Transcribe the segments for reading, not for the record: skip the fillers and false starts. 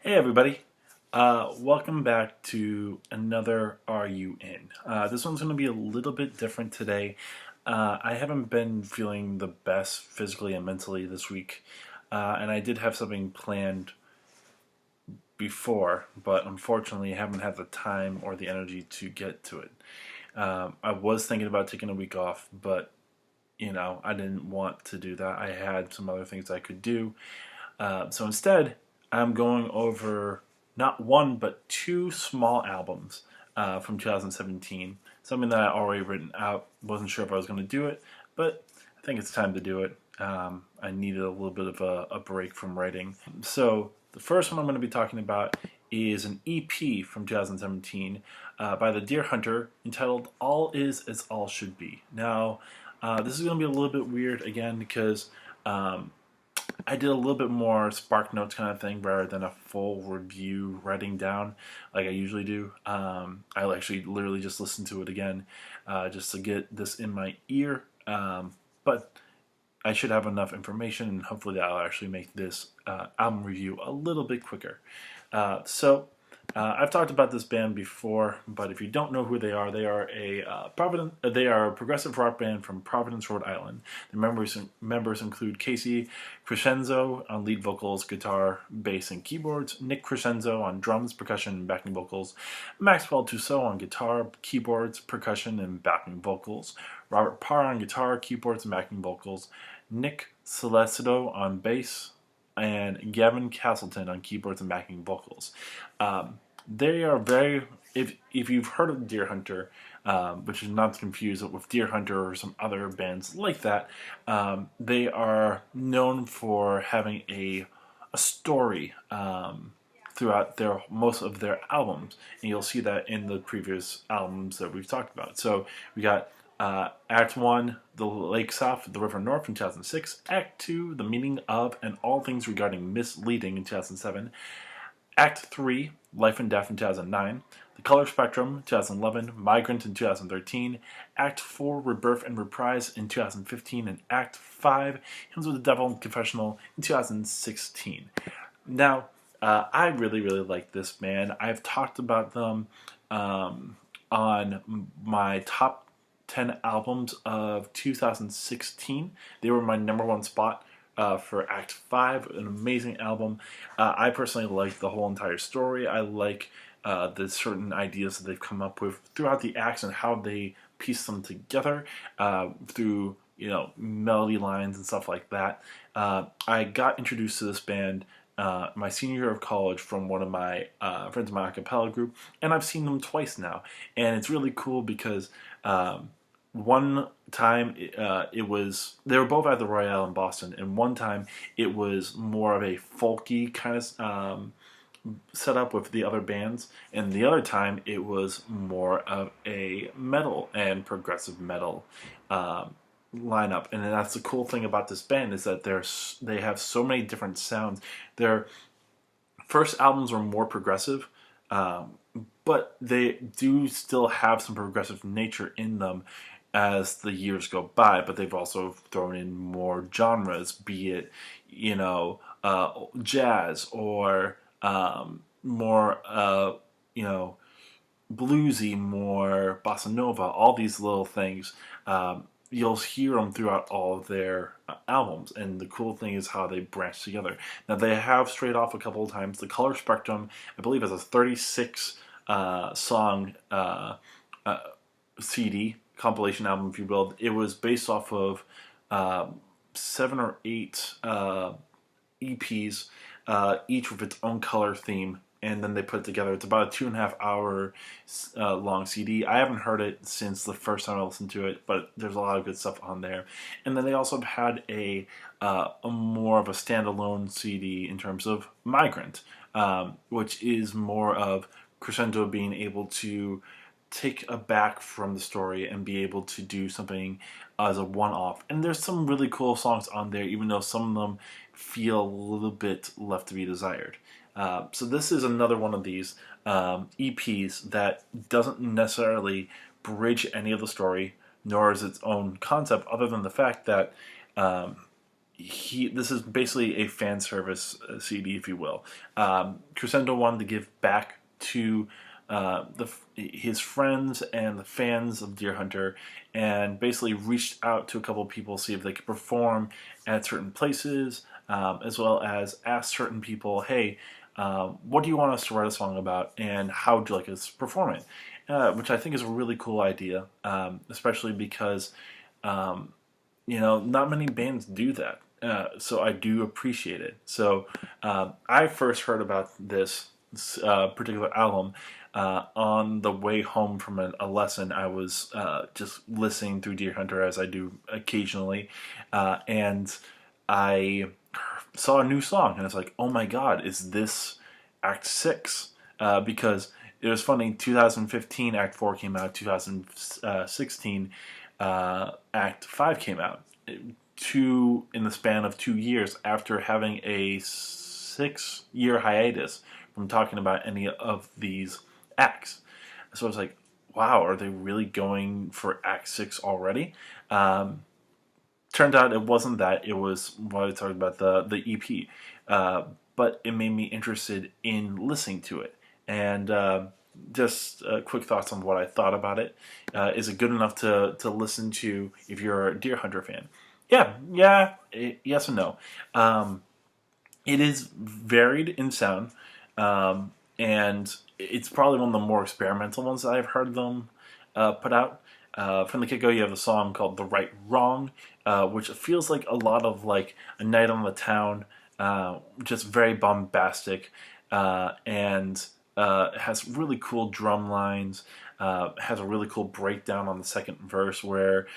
Hey everybody, welcome back to another Are You In? This one's going to be a little bit different today. I haven't been feeling the best physically and mentally this week, and I did have something planned before, but unfortunately I haven't had the time or the energy to get to it. I was thinking about taking a week off, but I didn't want to do that. I had some other things I could do. So instead, I'm going over not one but two small albums from 2017. Something that I already written out. Wasn't sure if I was going to do it, but I think it's time to do it. I needed a little bit of a break from writing. So the first one I'm going to be talking about is an EP from 2017 by the Deer Hunter entitled "All Is as All Should Be." Now, this is going to be a little bit weird again because I did a little bit more Spark Notes kind of thing rather than a full review writing down like I usually do. I actually literally just listened to it again just to get this in my ear. But I should have enough information, and hopefully that'll actually make this album review a little bit quicker. I've talked about this band before, but if you don't know who they are they are a progressive rock band from Providence, Rhode Island. The members include Casey Crescenzo on lead vocals, guitar, bass, and keyboards, Nick Crescenzo on drums, percussion, and backing vocals, Maxwell Tussaud on guitar, keyboards, percussion, and backing vocals, Robert Parr on guitar, keyboards, and backing vocals, Nick Celestino on bass, and Gavin Castleton on keyboards and backing vocals. They are very, if you've heard of Deer Hunter, which is not to confuse it with Deer Hunter or some other bands like that, they are known for having a story throughout most of their albums, and you'll see that in the previous albums that we've talked about. So we got Act 1, The Lake South, The River North in 2006. Act 2, The Meaning of and All Things Regarding Misleading in 2007. Act 3, Life and Death in 2009. The Color Spectrum, 2011. Migrant in 2013. Act 4, Rebirth and Reprise in 2015. And Act 5, Hymns of the Devil and Confessional in 2016. Now, I really, really like this band. I've talked about them on my top 10 albums of 2016. They were my number one spot for Act 5, an amazing album. I personally like the whole entire story. I like the certain ideas that they've come up with throughout the acts and how they piece them together through melody lines and stuff like that. I got introduced to this band my senior year of college from one of my friends in my a cappella group, and I've seen them twice now, and it's really cool because one time it was they were both at the Royale in Boston, and one time it was more of a folky kind of setup with the other bands, and the other time it was more of a metal and progressive metal lineup. And that's the cool thing about this band is that they have so many different sounds. Their first albums were more progressive, but they do still have some progressive nature in them as the years go by, but they've also thrown in more genres, be it, jazz or more, bluesy, more bossa nova, all these little things. You'll hear them throughout all of their albums, and the cool thing is how they branch together. Now, they have strayed off a couple of times. The Color Spectrum, I believe, has a 36 song CD compilation album, if you will. It was based off of 7 or 8 EPs, each with its own color theme, and then they put it together. It's about a 2.5 hour long CD. I haven't heard it since the first time I listened to it, but there's a lot of good stuff on there. And then they also had a more of a standalone CD in terms of Migrant, which is more of Crescendo being able to take a back from the story and be able to do something as a one-off. And there's some really cool songs on there, even though some of them feel a little bit left to be desired. So this is another one of these EPs that doesn't necessarily bridge any of the story, nor is its own concept, other than the fact that this is basically a fan service CD, if you will. Crescendo wanted to give back to his friends and the fans of Deer Hunter, and basically reached out to a couple of people to see if they could perform at certain places, as well as ask certain people, hey, what do you want us to write a song about, and how would you like us to perform it? Which I think is a really cool idea, especially because not many bands do that. So I do appreciate it. So I first heard about this particular album on the way home from a lesson. I was just listening through Deer Hunter, as I do occasionally, and I saw a new song, and it's like, oh my god, is this Act 6? Because it was funny, 2015 Act 4 came out, 2016 Act 5 came out. In the span of 2 years after having a 6-year hiatus from talking about any of these acts. So I was like, wow, are they really going for Act 6 already? Turned out it wasn't that. It was what I talked about, the EP. But it made me interested in listening to it. And just quick thoughts on what I thought about it. Is it good enough to listen to if you're a Deer Hunter fan? Yes and no. It is varied in sound, and it's probably one of the more experimental ones that I've heard them put out. From the get-go, you have a song called "The Right Wrong," which feels like a lot of like a night on the town, just very bombastic, and has really cool drum lines. Has a really cool breakdown on the second verse where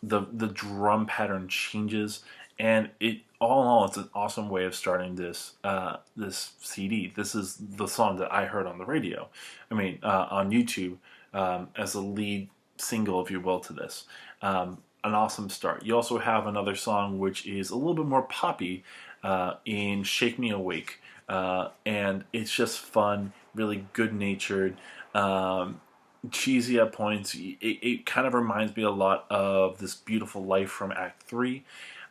the drum pattern changes, and all in all, it's an awesome way of starting this CD. This is the song that I heard on the radio. I mean, on YouTube, as the lead single, if you will, to this. An awesome start. You also have another song which is a little bit more poppy in "Shake Me Awake," and it's just fun, really good-natured. Cheesy at points. It kind of reminds me a lot of This Beautiful Life from Act 3.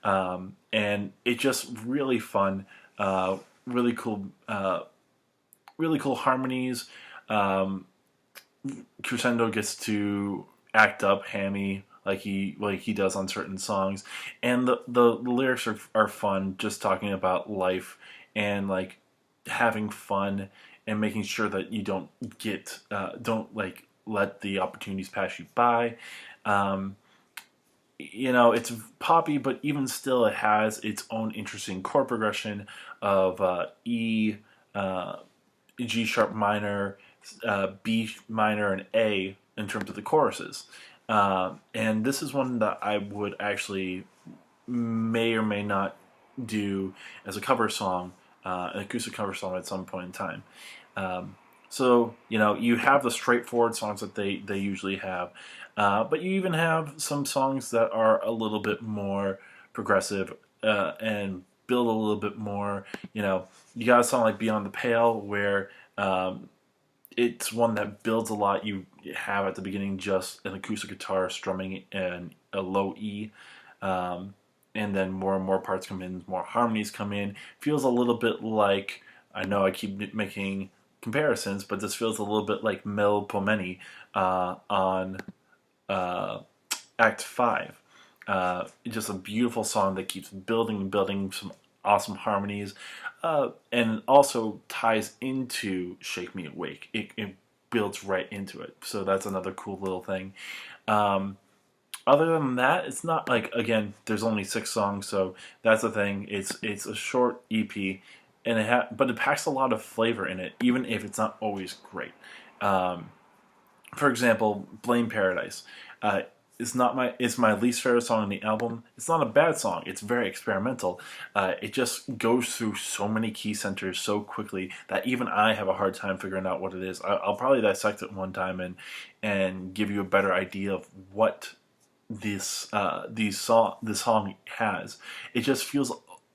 And it's just really fun, really cool harmonies. Crescendo gets to act up Hammy like he does on certain songs, and the lyrics are fun, just talking about life and like having fun and making sure that you don't let the opportunities pass you by. It's poppy, but even still, it has its own interesting chord progression of E, G sharp minor, B minor, and A in terms of the choruses. And this is one that I would actually may or may not do as a cover song, an acoustic cover song at some point in time. So, you have the straightforward songs that they usually have, but you even have some songs that are a little bit more progressive and build a little bit more. You got a song like Beyond the Pale where it's one that builds a lot. You have at the beginning just an acoustic guitar strumming and a low E, and then more and more parts come in, more harmonies come in. Feels a little bit like, I know I keep making comparisons, but this feels a little bit like Melpomene on Act 5. Just a beautiful song that keeps building and building, some awesome harmonies, and also ties into Shake Me Awake. It builds right into it, so that's another cool little thing. Other than that, it's not like, again, there's only 6 songs, so that's the thing. It's a short EP, and but it packs a lot of flavor in it, even if it's not always great. For example, Blame Paradise. It's my least favorite song on the album. It's not a bad song. It's very experimental. It just goes through so many key centers so quickly that even I have a hard time figuring out what it is. I'll probably dissect it one time and give you a better idea of what this song has. It just feels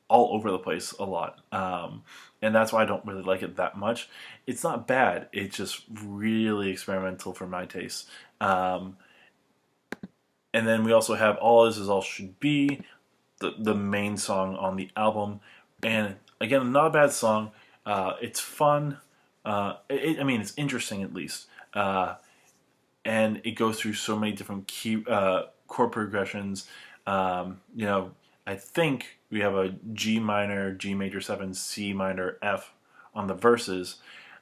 all over the place a lot, and that's why I don't really like it that much. It's not bad. It's just really experimental for my taste. And then we also have All Is All Should Be, the main song on the album. And again, not a bad song. It's fun. I mean, it's interesting at least. And it goes through so many different key chord progressions. You know, I think we have a G minor, G major 7, C minor, F on the verses,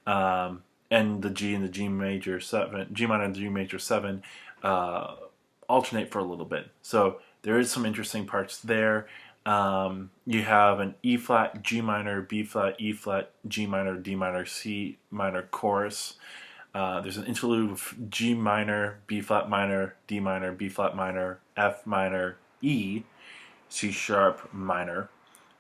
and the G and the G major 7, G minor and the G major 7 alternate for a little bit. So there is some interesting parts there. You have an E flat, G minor, B flat, E flat, G minor, D minor, C minor chorus. There's an interlude of G minor, B flat minor, D minor, B flat minor, F minor, E, C sharp minor,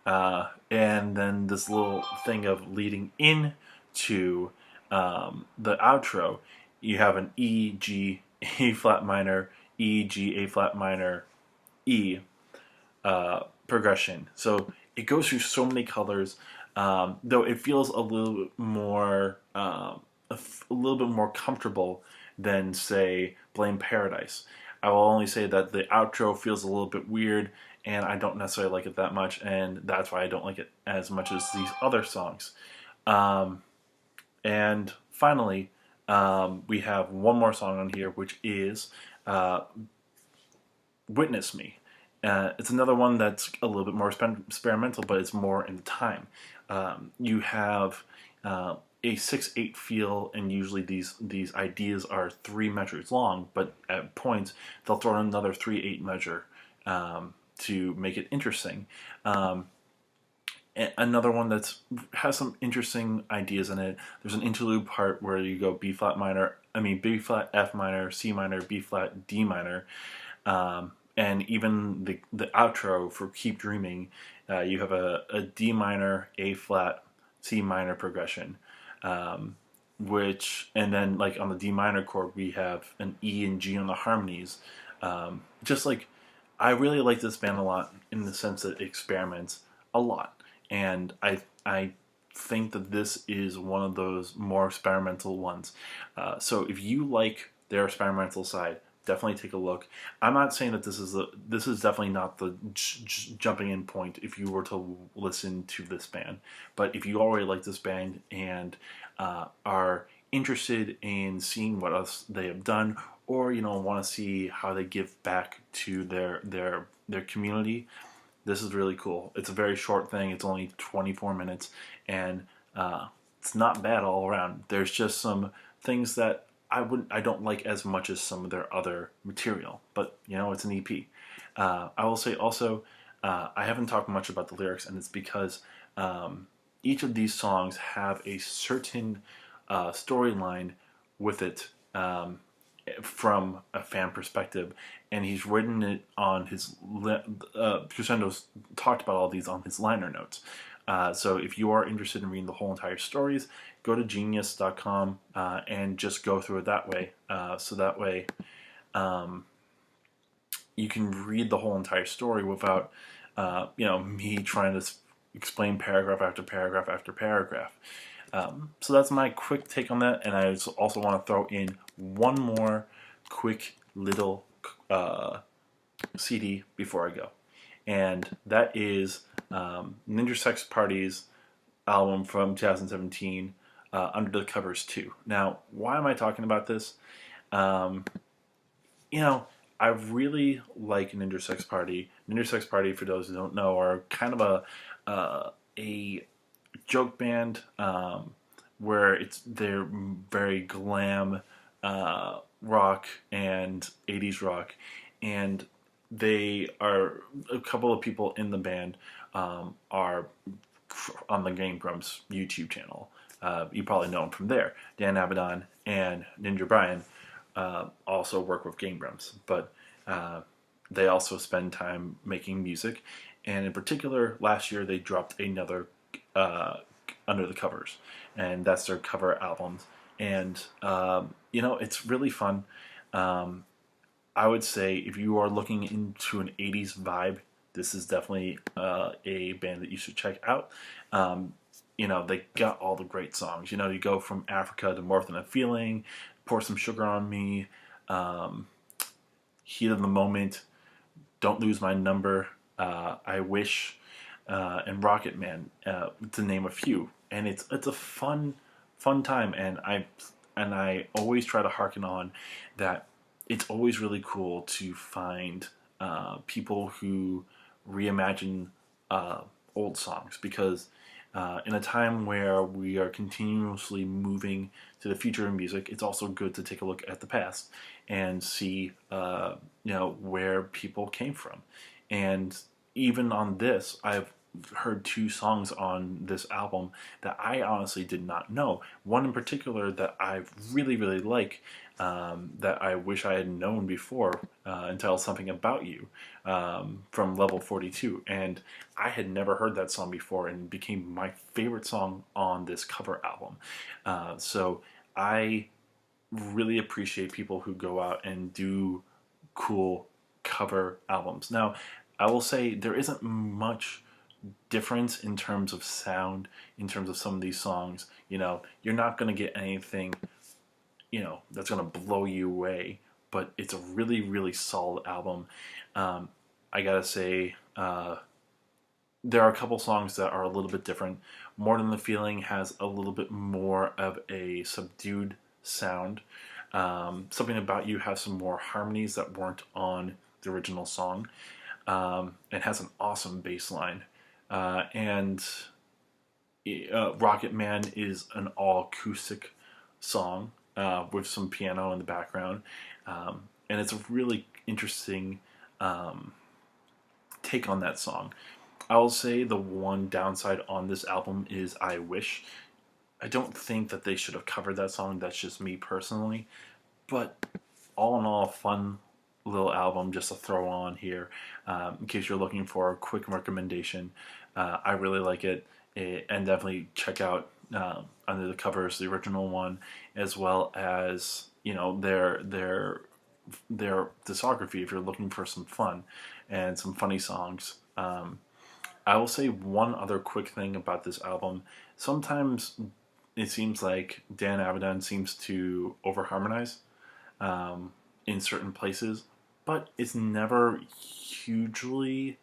and then this little thing of leading in to the outro. You have an E, G, A flat minor, E, G, A flat minor, E progression. So it goes through so many colors, though it feels a little bit more a little bit more comfortable than, say, Blame Paradise. I will only say that the outro feels a little bit weird, and I don't necessarily like it that much, and that's why I don't like it as much as these other songs. And finally, we have one more song on here, which is Witness Me. It's another one that's a little bit more experimental, but it's more in time. You have a 6/8 feel, and usually these ideas are 3 measures long, but at points they'll throw in another 3/8 measure to make it interesting. Another one that has some interesting ideas in it. There's an interlude part where you go B flat minor, B flat, F minor, C minor, B flat, D minor, and even the outro for Keep Dreaming, you have a D minor, A flat, C minor progression, and then like on the D minor chord we have an E and G on the harmonies. Just like, I really like this band a lot in the sense that it experiments a lot. And I think that this is one of those more experimental ones. So if you like their experimental side, definitely take a look. I'm not saying that this is definitely not the jumping in point if you were to listen to this band. But if you already like this band and are interested in seeing what else they have done, or want to see how they give back to their community, this is really cool. It's a very short thing. It's only 24 minutes, and it's not bad all around. There's just some things that I don't like as much as some of their other material, but it's an EP. I will say also, I haven't talked much about the lyrics, and it's because each of these songs have a certain storyline with it, from a fan perspective, and he's written it on his Crescendo's talked about all these on his liner notes. So if you are interested in reading the whole entire stories, go to genius.com and just go through it that way. So that way you can read the whole entire story without me trying to explain paragraph after paragraph after paragraph. So that's my quick take on that, and I also want to throw in one more quick little CD before I go, and that is Ninja Sex Party's album from 2017, Under the Covers 2. Now, why am I talking about this? I really like Ninja Sex Party. Ninja Sex Party, for those who don't know, are kind of a joke band, where they're very glam rock and 80s rock, and they are, a couple of people in the band are on the Game Grumps YouTube channel. You probably know them from there. Dan Abaddon and Ninja Brian also work with Game Grumps, but they also spend time making music, and in particular last year they dropped another Under the Covers, and that's their cover album, and it's really fun. I would say if you are looking into an 80s vibe, this is definitely a band that you should check out. They got all the great songs. You go from Africa to More Than a Feeling, Pour Some Sugar on Me, Heat of the Moment, Don't Lose My Number, I Wish, and Rocket Man, to name a few. And it's a fun time, and I always try to harken on that. It's always really cool to find people who reimagine uh, old songs, because in a time where we are continuously moving to the future in music, it's also good to take a look at the past and see where people came from. And even on this, I've heard two songs on this album that I honestly did not know. One in particular that I really like, that I wish I had known before, until Something About You, from Level 42. And I had never heard that song before, and it became my favorite song on this cover album. So I really appreciate people who go out and do cool cover albums. Now, I will say there isn't much difference in terms of sound, in terms of some of these songs. You're not going to get anything, that's going to blow you away, but it's a really solid album. I gotta say, there are a couple songs that are a little bit different. More Than the Feeling has a little bit more of a subdued sound. Something About You has some more harmonies that weren't on the original song. It has an awesome bass line. And Rocket Man is an all acoustic song, with some piano in the background. And it's a really interesting take on that song. I'll say the one downside on this album is I Wish. I don't think that they should have covered that song. That's just me personally. But all in all, a fun little album just to throw on here, in case you're looking for a quick recommendation. I really like it, and definitely check out, Under the Covers, the original one, as well as their discography if you're looking for some fun and some funny songs. I will say one other quick thing about this album. Sometimes it seems like Dan Avidan seems to over harmonize in certain places, but it's never hugely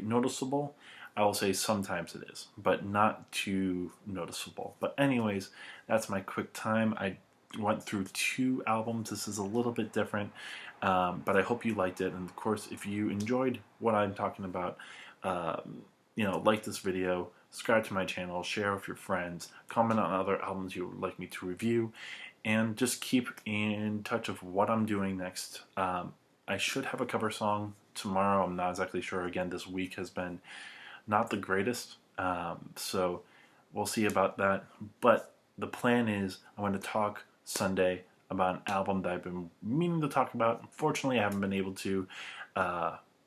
noticeable. I will say sometimes it is, but not too noticeable. But anyways, that's my quick time. I went through two albums. This is a little bit different, but I hope you liked it. And of course, if you enjoyed what I'm talking about, like this video, subscribe to my channel, share with your friends, comment on other albums you would like me to review, and just keep in touch of what I'm doing next. I should have a cover song tomorrow. I'm not exactly sure. Again, this week has been not the greatest, so we'll see about that. But the plan is I'm going to talk Sunday about an album that I've been meaning to talk about. Unfortunately, I haven't been able to,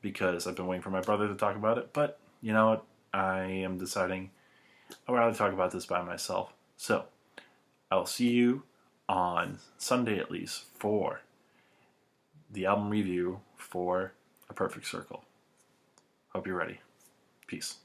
because I've been waiting for my brother to talk about it. But you know what? I am deciding I'd rather talk about this by myself. So I'll see you on Sunday, at least, for the album review for A Perfect Circle. Hope you're ready. Peace.